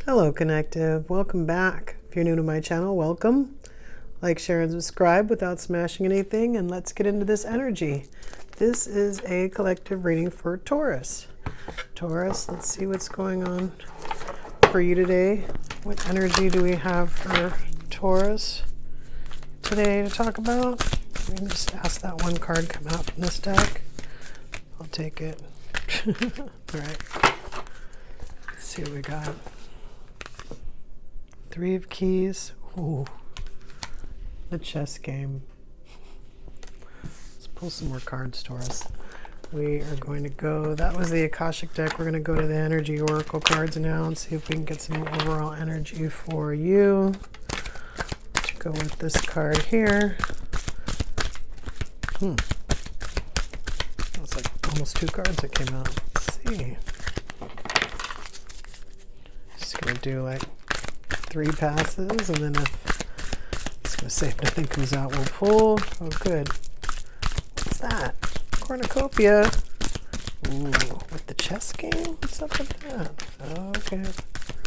Hello, Connective. Welcome back. If you're new to my channel, welcome. Like, share, and subscribe without smashing anything, and let's get into this energy. This is a collective reading for Taurus. Taurus, let's see what's going on for you today. What energy do we have for Taurus today to talk about? Let me just ask that one card come out from this deck. I'll take it. All right. Let's see what we got. Three of Keys. Ooh. The chess game. Let's pull some more cards, Taurus. We are going to go, that was the Akashic deck. We're going to go to the Energy Oracle cards now and see if we can get some overall energy for you. Let's go with this card here. That's like almost two cards that came out. Let's see. Just going to do like 3 passes, and then if it's going to say if nothing comes out, we'll pull. Oh, good. What's that? Cornucopia. Ooh, with the chess game? What's up with that? Okay,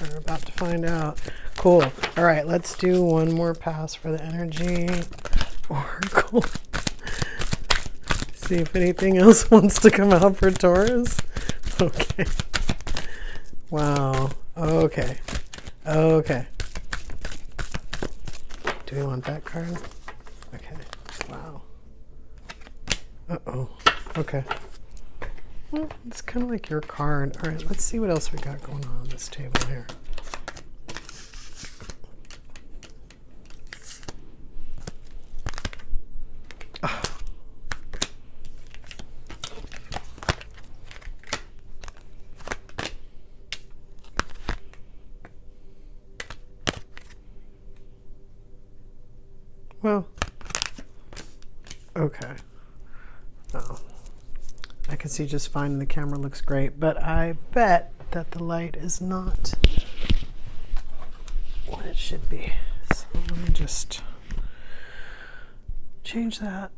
we're about to find out. Cool. All right, let's do one more pass for the Energy Oracle. See if anything else wants to come out for Taurus. Okay. Wow. Okay. Okay. Do we want that card? Okay. Wow. Uh-oh. Okay. Well, it's kind of like your card. All right, let's see what else we got going on this table here. Oh. Well, okay. Oh, I can see just fine and the camera looks great, but I bet that the light is not what it should be. So let me just change that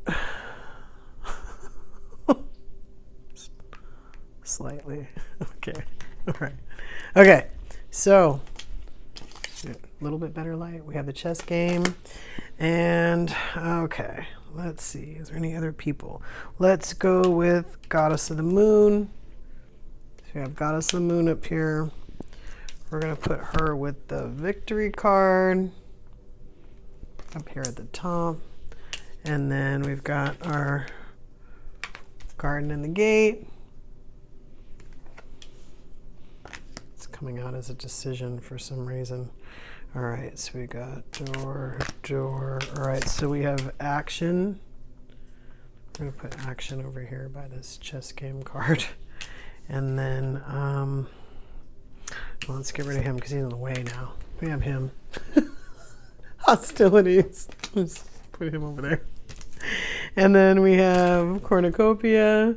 slightly. Okay. All right. Okay. So a little bit better light. We have the chess game. And okay, let's see. Is there any other people? Let's go with Goddess of the Moon. So we have Goddess of the Moon up here. We're going to put her with the Victory card up here at the top. And then we've got our Garden in the Gate. It's coming out as a decision for some reason. All right, so we got door. All right, so we have action. I'm going to put action over here by this chess game card. And then, well, let's get rid of him because he's in the way now. We have him. Hostilities. Let's put him over there. And then we have cornucopia.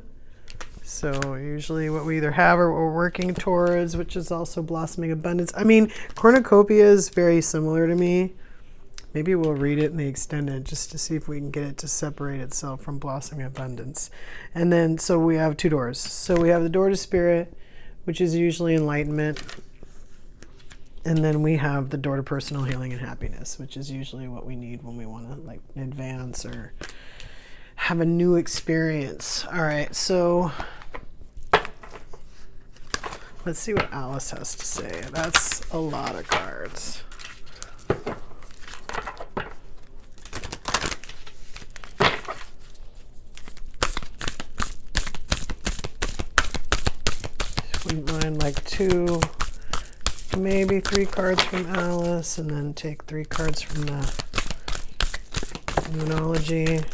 So usually what we either have or what we're working towards, which is also blossoming abundance. I mean, cornucopia is very similar to me. Maybe we'll read it in the extended just to see if we can get it to separate itself from blossoming abundance. And then, so we have 2 doors. So we have the door to spirit, which is usually enlightenment. And then we have the door to personal healing and happiness, which is usually what we need when we want to like advance or have a new experience. All right, so let's see what Alice has to say. That's a lot of cards. Wouldn't mind like 2, maybe 3 cards from Alice, and then take 3 cards from the Moonology.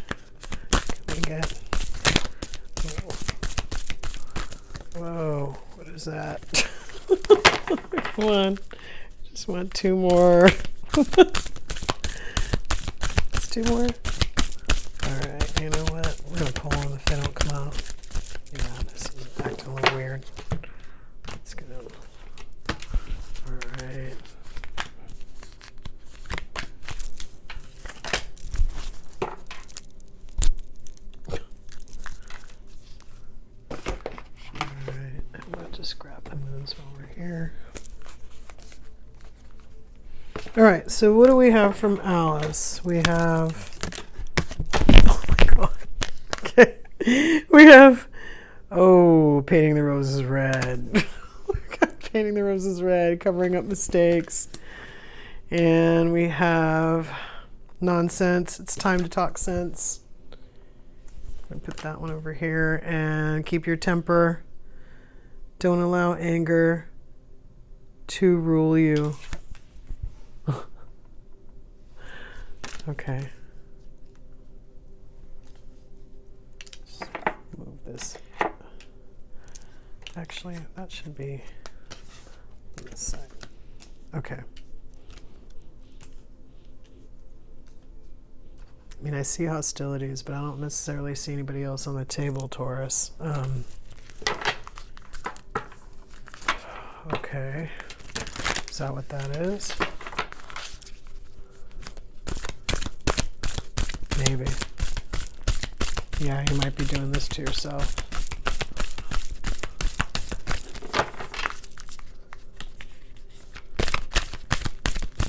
We get, whoa, what is that? Come on, just want 2 more. It's 2 more. All right, you know what? We're gonna pull them if they don't come out. Yeah, this is acting a little weird. Let's get them. All right. Just grab the moons while we're here. All right, so what do we have from Alice? We have, oh my God. Okay. We have, oh, painting the roses red. Painting the roses red, covering up mistakes. And we have nonsense. It's time to talk sense. I'm going to put that one over here. And keep your temper. Don't allow anger to rule you. Okay. Just move this. Actually, that should be on this side. Okay. I mean, I see hostilities, but I don't necessarily see anybody else on the table, Taurus. Okay. Is that what that is? Maybe. Yeah, you might be doing this to yourself.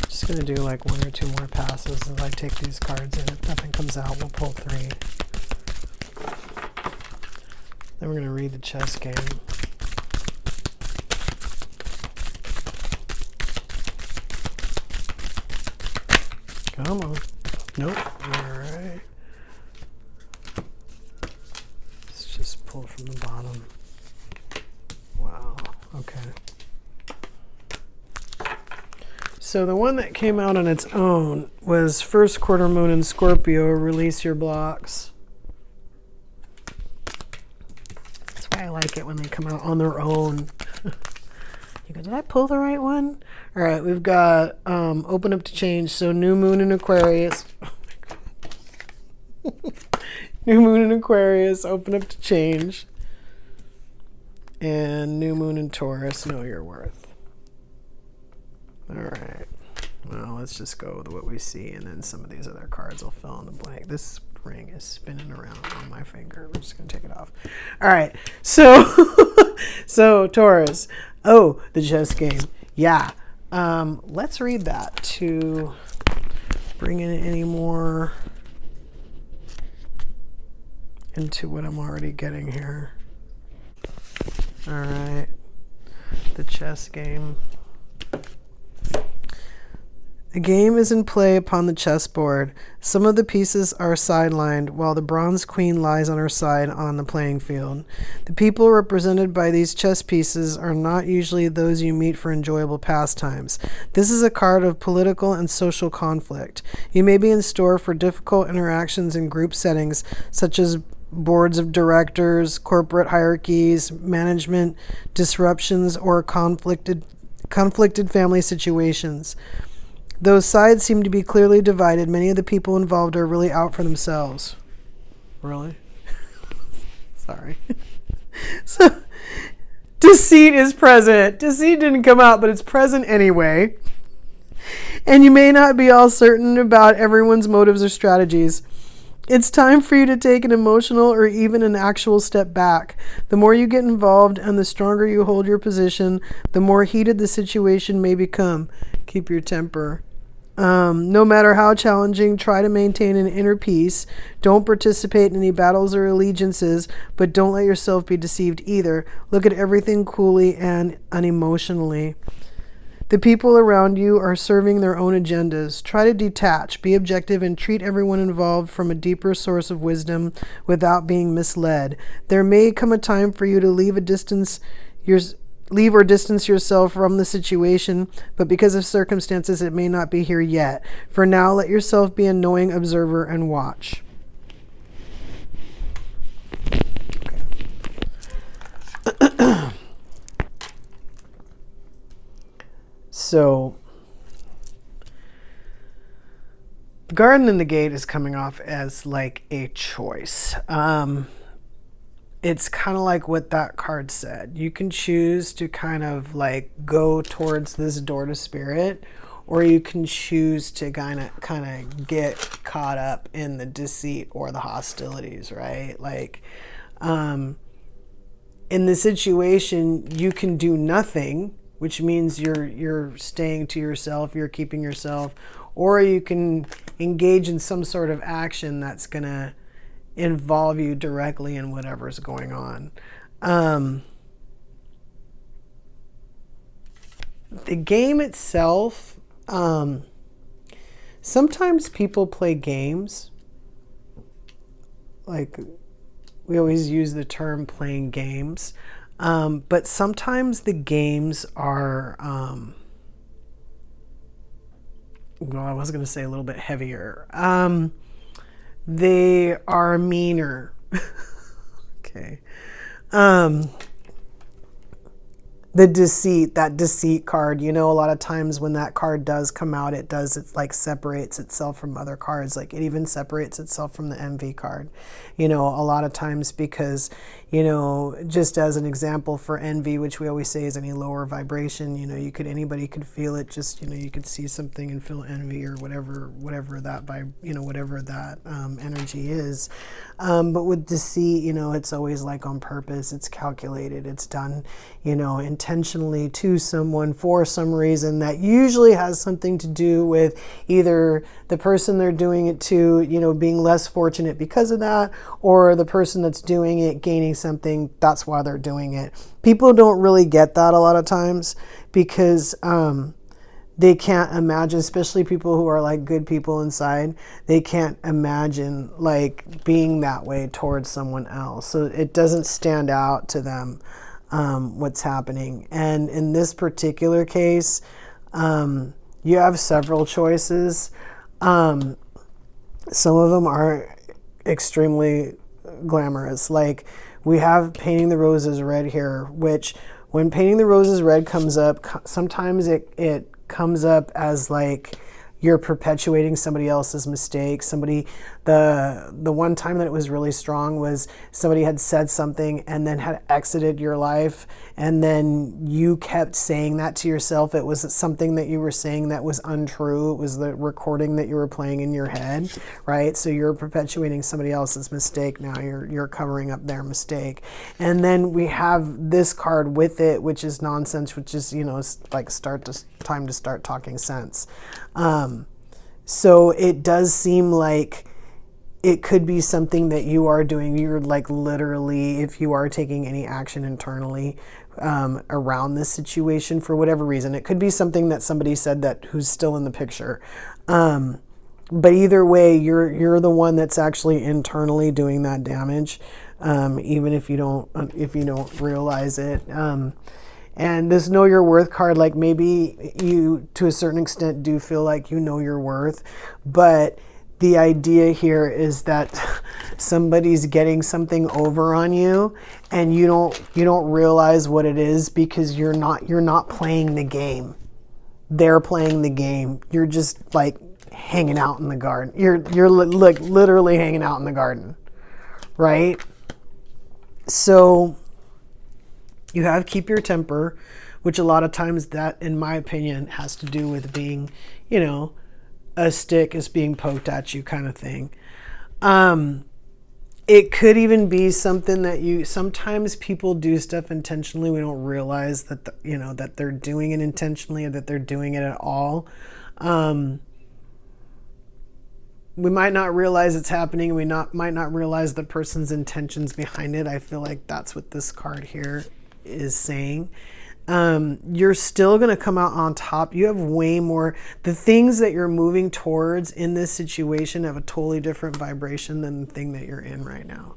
Just going to do like 1 or 2 more passes as I take these cards in. If nothing comes out, we'll pull 3. Then we're going to read the chess game. Come on. Nope. Alright. Let's just pull from the bottom. Wow. Okay. So the one that came out on its own was first quarter moon in Scorpio, release your blocks. That's why I like it when they come out on their own. You go, did I pull the right one? All right, we've got open up to change. So new moon in Aquarius. Oh my God. New moon in Aquarius, open up to change. And new moon in Taurus, know your worth. All right. Well, let's just go with what we see, and then some of these other cards will fill in the blank. This ring is spinning around on my finger. We're just going to take it off. All right. So, so Taurus. Oh, the chess game. Yeah. Let's read that to bring in any more into what I'm already getting here. All right. The chess game. A game is in play upon the chessboard. Some of the pieces are sidelined, while the bronze queen lies on her side on the playing field. The people represented by these chess pieces are not usually those you meet for enjoyable pastimes. This is a card of political and social conflict. You may be in store for difficult interactions in group settings, such as boards of directors, corporate hierarchies, management disruptions, or conflicted family situations. Those sides seem to be clearly divided. Many of the people involved are really out for themselves. Really? Sorry. So, deceit is present. Deceit didn't come out, but it's present anyway. And you may not be all certain about everyone's motives or strategies. It's time for you to take an emotional or even an actual step back. The more you get involved and the stronger you hold your position, the more heated the situation may become. Keep your temper. No matter how challenging, try to maintain an inner peace. Don't participate in any battles or allegiances, but don't let yourself be deceived either. Look at everything coolly and unemotionally. The people around you are serving their own agendas. Try to detach, be objective, and treat everyone involved from a deeper source of wisdom without being misled. There may come a time for you to leave or distance yourself from the situation, but because of circumstances, it may not be here yet. For now, let yourself be a knowing observer and watch. Okay. So, the Garden in the Gate is coming off as like a choice. It's kind of like what that card said. You can choose to kind of like go towards this door to spirit, or you can choose to kind of get caught up in the deceit or the hostilities, right? Like, in the situation, you can do nothing, which means you're staying to yourself, you're keeping yourself, or you can engage in some sort of action that's going to involve you directly in whatever's going on. The game itself, sometimes people play games. Like, we always use the term playing games. But sometimes the games are, well, I was going to say a little bit heavier. They are meaner. Okay. The deceit, that deceit card, you know, a lot of times when that card does come out, it like separates itself from other cards. Like, it even separates itself from the envy card, you know, a lot of times because, you know, just as an example for envy, which we always say is any lower vibration, you know, anybody could feel it. Just, you know, you could see something and feel envy or whatever that whatever that energy is. But with deceit, you know, it's always like on purpose. It's calculated. It's done, you know, intentionally to someone for some reason that usually has something to do with either the person they're doing it to, you know, being less fortunate because of that, or the person that's doing it gaining something. That's why they're doing it. People don't really get that a lot of times because they can't imagine, especially people who are like good people inside, they can't imagine like being that way towards someone else. So it doesn't stand out to them what's happening. And in this particular case, you have several choices. Some of them are extremely glamorous. Like, we have Painting the Roses Red here, which when Painting the Roses Red comes up, sometimes it comes up as like you're perpetuating somebody else's mistake. The one time that it was really strong was somebody had said something and then had exited your life, and then you kept saying that to yourself. It was something that you were saying that was untrue. It was the recording that you were playing in your head, right? So you're perpetuating somebody else's mistake. Now you're covering up their mistake. And then we have this card with it, which is nonsense, which is, you know, like time to start talking sense. So it does seem like it could be something that you are doing. You're like literally, if you are taking any action internally around this situation for whatever reason, it could be something that somebody said that who's still in the picture. But either way, you're the one that's actually internally doing that damage, even if you don't realize it. And this Know Your Worth card, like, maybe you, to a certain extent, do feel like you know your worth. But the idea here is that somebody's getting something over on you, and you don't realize what it is because you're not playing the game. They're playing the game. You're just like hanging out in the garden. You're like literally hanging out in the garden, right? So you have Keep Your Temper, which a lot of times that, in my opinion, has to do with being, you know, a stick is being poked at you kind of thing. It could even be something that sometimes people do stuff intentionally. We don't realize that, that they're doing it intentionally or that they're doing it at all. We might not realize it's happening. We might not realize the person's intentions behind it. I feel like that's what this card here is saying. You're still going to come out on top. You have way more. The things that you're moving towards in this situation have a totally different vibration than the thing that you're in right now.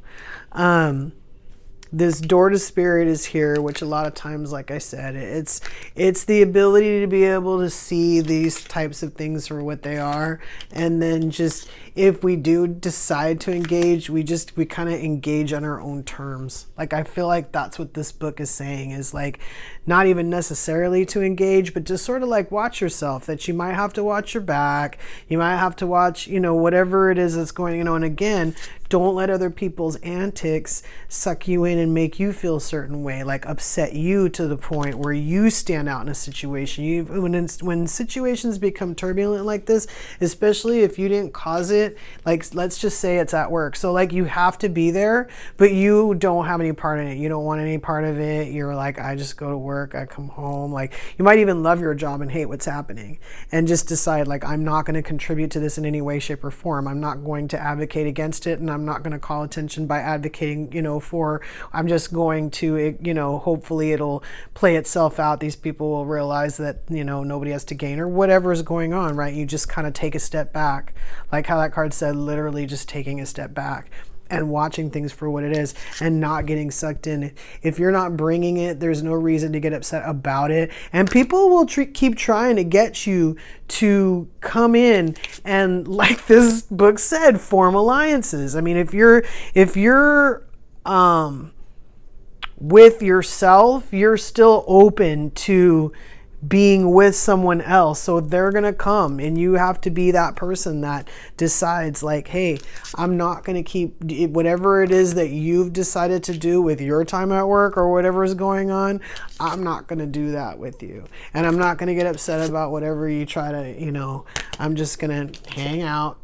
This Door to Spirit is here, which a lot of times, like I said, it's the ability to be able to see these types of things for what they are. And then just, if we do decide to engage, we kind of engage on our own terms. Like, I feel like that's what this book is saying, is like, not even necessarily to engage, but just sort of like watch yourself, that you might have to watch your back. You might have to watch, whatever it is that's going on. And again, don't let other people's antics suck you in and make you feel a certain way, like upset you to the point where you stand out in a situation. When situations become turbulent like this, especially if you didn't cause it, it, like let's just say it's at work. So like you have to be there, but you don't have any part in it. You don't want any part of it. You're like, I just go to work, I come home. Like you might even love your job and hate what's happening and just decide like, I'm not going to contribute to this in any way, shape or form. I'm not going to advocate against it, and I'm not going to call attention by advocating, for, I'm just going to, hopefully it'll play itself out. These people will realize that, nobody has to gain or whatever is going on, right? You just kind of take a step back, like how that card said, literally just taking a step back and watching things for what it is and not getting sucked in. If you're not bringing it, there's no reason to get upset about it. And people will keep trying to get you to come in and, like this book said, form alliances. I mean, if you're with yourself, you're still open to being with someone else. So they're going to come, and you have to be that person that decides like, hey, I'm not going to keep whatever it is that you've decided to do with your time at work or whatever is going on. I'm not going to do that with you. And I'm not going to get upset about whatever you try to, I'm just going to hang out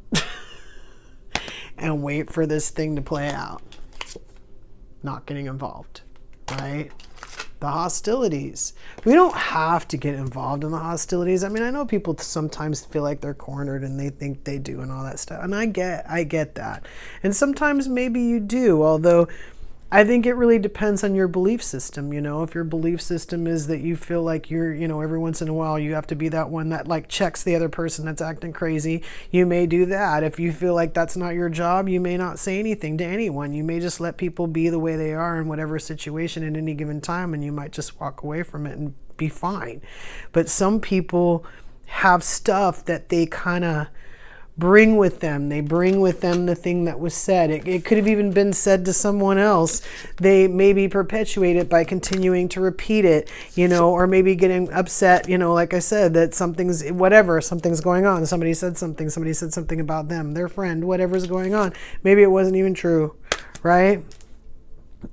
and wait for this thing to play out. Not getting involved, right? The hostilities. We don't have to get involved in the hostilities. I mean, I know people sometimes feel like they're cornered and they think they do and all that stuff. And I get that. And sometimes maybe you do, although I think it really depends on your belief system. If your belief system is that you feel like you're, every once in a while you have to be that one that like checks the other person that's acting crazy, you may do that. If you feel like that's not your job, you may not say anything to anyone. You may just let people be the way they are in whatever situation at any given time, and you might just walk away from it and be fine. But some people have stuff that they kind of bring with them. They bring with them the thing that was said. It could have even been said to someone else. They maybe perpetuate it by continuing to repeat it, or maybe getting upset, like I said, that something's going on. Somebody said something about them, their friend, whatever's going on. Maybe it wasn't even true, right?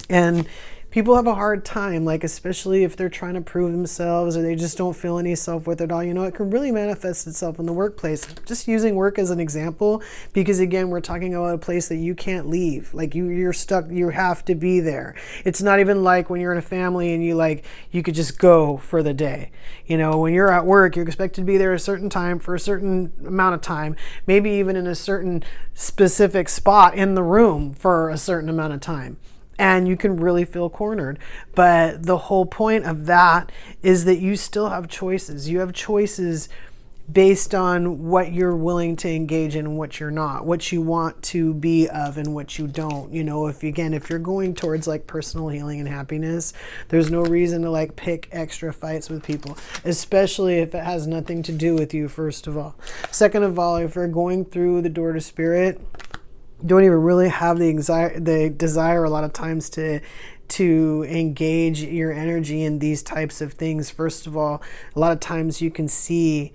And people have a hard time, like especially if they're trying to prove themselves or they just don't feel any self-worth at all. It can really manifest itself in the workplace. Just using work as an example, because again, we're talking about a place that you can't leave. Like you're stuck, you have to be there. It's not even like when you're in a family and you could just go for the day. When you're at work, you're expected to be there a certain time for a certain amount of time, maybe even in a certain specific spot in the room for a certain amount of time. And you can really feel cornered. But the whole point of that is that you still have choices. You have choices based on what you're willing to engage in and what you're not, what you want to be of and what you don't. If you're going towards like personal healing and happiness, there's no reason to like pick extra fights with people, especially if it has nothing to do with you, first of all. Second of all, if you're going through the door to spirit, don't even really have the desire a lot of times to engage your energy in these types of things. First of all, a lot of times you can see,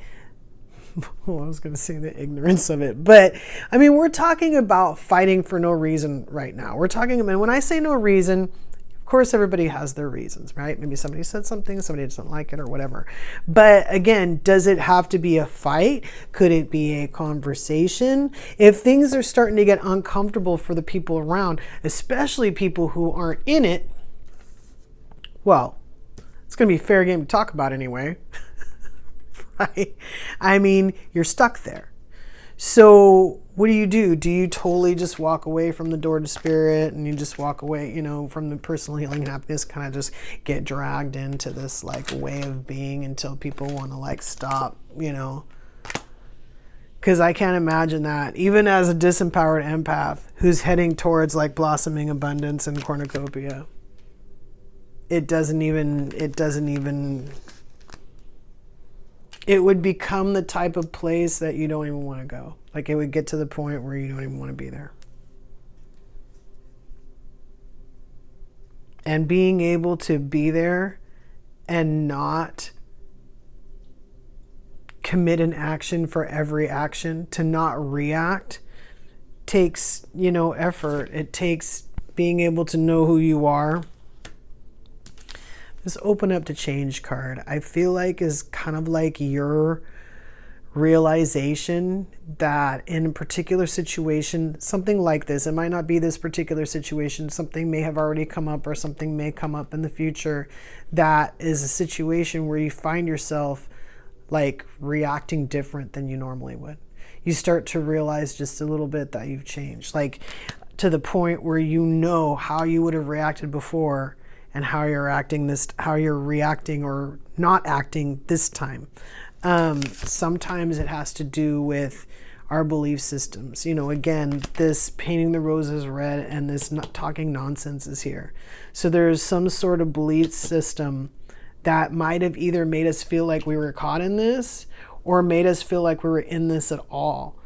well, I was going to say the ignorance of it, but I mean, we're talking about fighting for no reason right now. We're talking about, when I say no reason, of course, everybody has their reasons, right? Maybe somebody said something, somebody doesn't like it or whatever. But again, does it have to be a fight? Could it be a conversation? If things are starting to get uncomfortable for the people around, especially people who aren't in it, well, it's going to be fair game to talk about anyway, right? I mean, you're stuck there. So what do? Do you totally just walk away from the door to spirit and you just walk away, from the personal healing and happiness, kind of just get dragged into this like way of being until people want to like stop, Because I can't imagine that, even as a disempowered empath who's heading towards like blossoming abundance and cornucopia, it would become the type of place that you don't even want to go. Like it would get to the point where you don't even want to be there. And being able to be there and not commit an action for every action, to not react, takes, effort. It takes being able to know who you are. This open up to change card, I feel like is kind of like your realization that in a particular situation, something like this, it might not be this particular situation, something may have already come up or something may come up in the future, that is a situation where you find yourself like reacting different than you normally would. You start to realize just a little bit that you've changed, like to the point where you know how you would have reacted before and how you're reacting or not acting this time. Sometimes it has to do with our belief systems. You know, again, this painting the roses red and this not talking nonsense is here. So there's some sort of belief system that might have either made us feel like we were caught in this or made us feel like we were in this at all.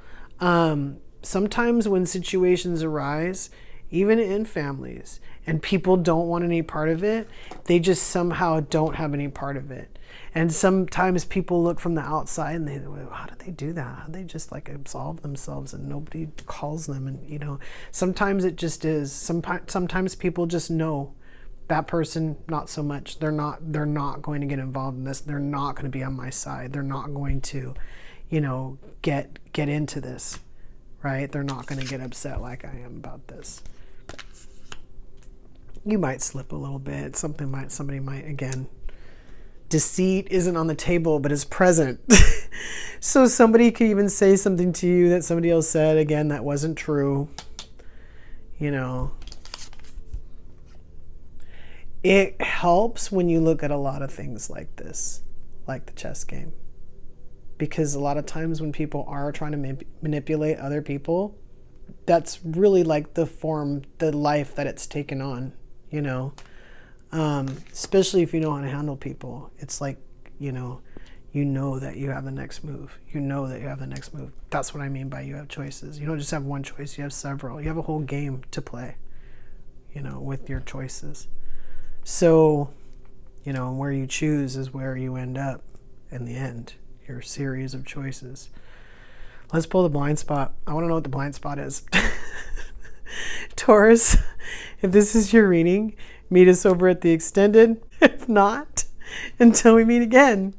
Sometimes when situations arise, even in families, and people don't want any part of it, they just somehow don't have any part of it. And sometimes people look from the outside and they, well, how did they do that? How did they just like absolve themselves and nobody calls them? And you know, sometimes it just is. Sometimes people just know that person, not so much. They're not going to get involved in this. They're not going to be on my side. They're not going to, you know, get into this, right? They're not going to get upset like I am about this. You might slip a little bit. Somebody might, again, deceit isn't on the table, but is present. So somebody could even say something to you that somebody else said, again, that wasn't true. You know, it helps when you look at a lot of things like this, like the chess game. Because a lot of times when people are trying to manipulate other people, that's really like the life that it's taken on, you know. Especially if you know how to handle people. It's like, you know that you have the next move. You know that you have the next move. That's what I mean by you have choices. You don't just have one choice, you have several. You have a whole game to play, you know, with your choices. So, you know, where you choose is where you end up in the end. Your series of choices. Let's pull the blind spot. I want to know what the blind spot is. Taurus, if this is your reading, meet us over at the extended. If not, until we meet again.